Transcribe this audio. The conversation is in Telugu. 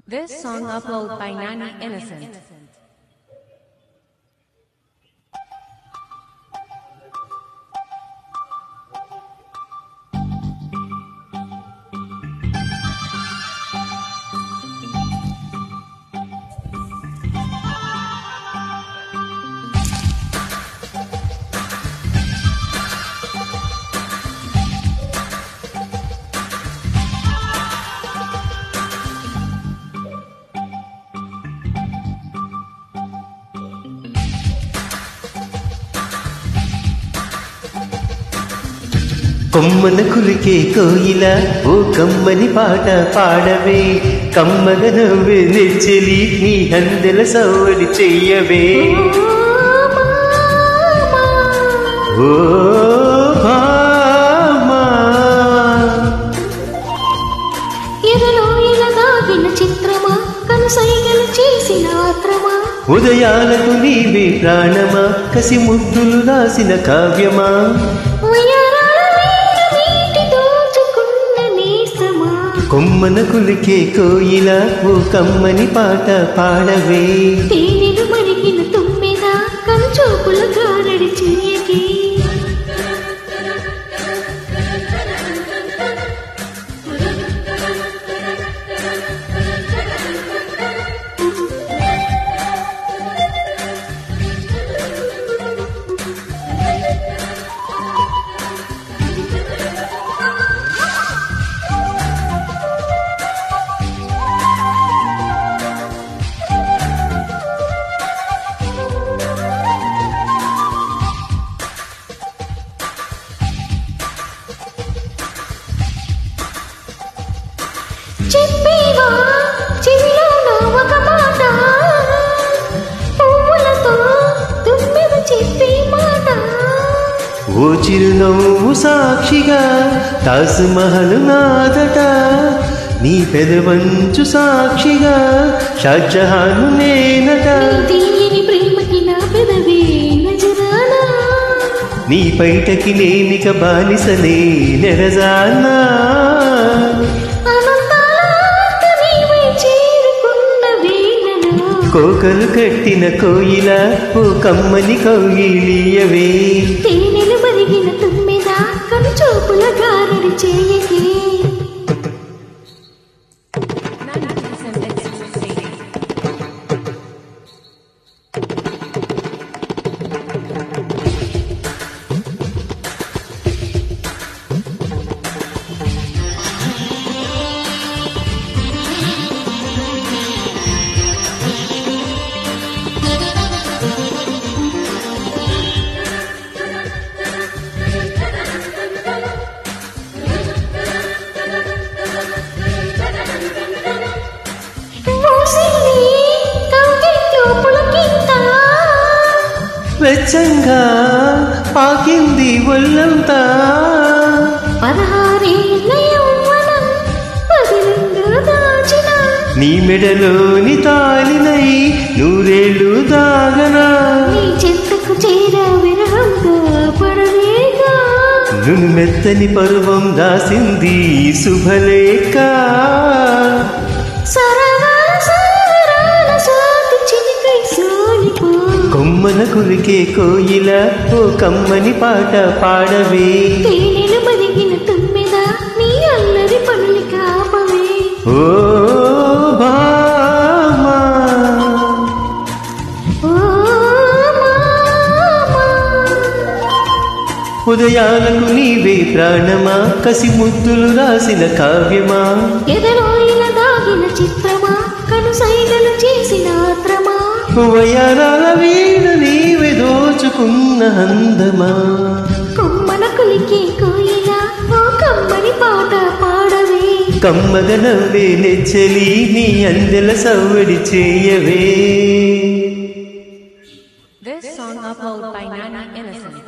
This song uploaded by Nani Innocent. Kommana కులికే కోయిల ఓ కమ్మని పాట పాడవే, కమ్మగ నవ్వే నెచ్చెలి నీ అందెల సవ్వడి చెయ్యవే. ఓ భామా ఎదలో ఎలగాగిన చిత్రమా, కనుసైగలు చేసిన ఆత్రమా, ఉదయాలకు నీవే ప్రాణమా, కసి ముద్దులు రాసిన కావ్యమా, కొమ్మన కులికే కోయిల ఓ కమ్మని పాట పాడవే. తేనెలు మరిగిన తుమ్మెద కనుచూపుల గారడి చెయ్యకే. చెప్పేవా చెవిలోన ఒక మాట, పువ్వులతో తుమ్మెద చెప్పే మాట, ఓ చిరునవ్వు సాక్షిగా తాజ్మహల్ నాదట, నీ పెదవంచు సాక్షిగా షాజహాను నేనట. తీయని ప్రేమకి నా పెదవే నజరానా, నీ పైటకి నేనిక బానిసనే నెరజానా. కోకలు కట్టిన కోయిల ఓ కమ్మని కౌగిలియవే. తేనెలు మరిగిన తుమ్మెద కనుచూపుల గారడి చెయ్యకే. Nani Innocent exclusive. వెచ్చంగా పాకింది ఒళ్ళంతా, 16 యౌవనం పదిలంగా దాచిన, నీ మెడలోని తాలినై నూరేళ్ళు దాగనా. నీ చెంతకు చేరా విరహంగా పడలేగా, నును మెత్తని పరువం దాసింది శుభలేఖ. కొమ్మన కులికే కోయిల ఓ కమ్మని పాట పాడవే. తేనెలు మరిగిన తుమ్మెద నీ అల్లరి పనులు కాపవే. ఓ భామా ఓ మామా, ఉదయాలకు నీవే ప్రాణమా, కసి ముద్దులు రాసిన కావ్యమా, ఎదలో ఇలా దాగిన చిత్రమా, కనుసైగలు చేసిన ఆత్రమా, వయరాల వీణ నీవే దోచుకున్న అందమా. కొమ్మన కులికే కోయిల ఓ కమ్మని పాట పాడవే. కమ్మగ నవ్వే నెచ్చెలి నీ అందెల సవ్వడి చేయవే. This song uploaded by Nani Innocent.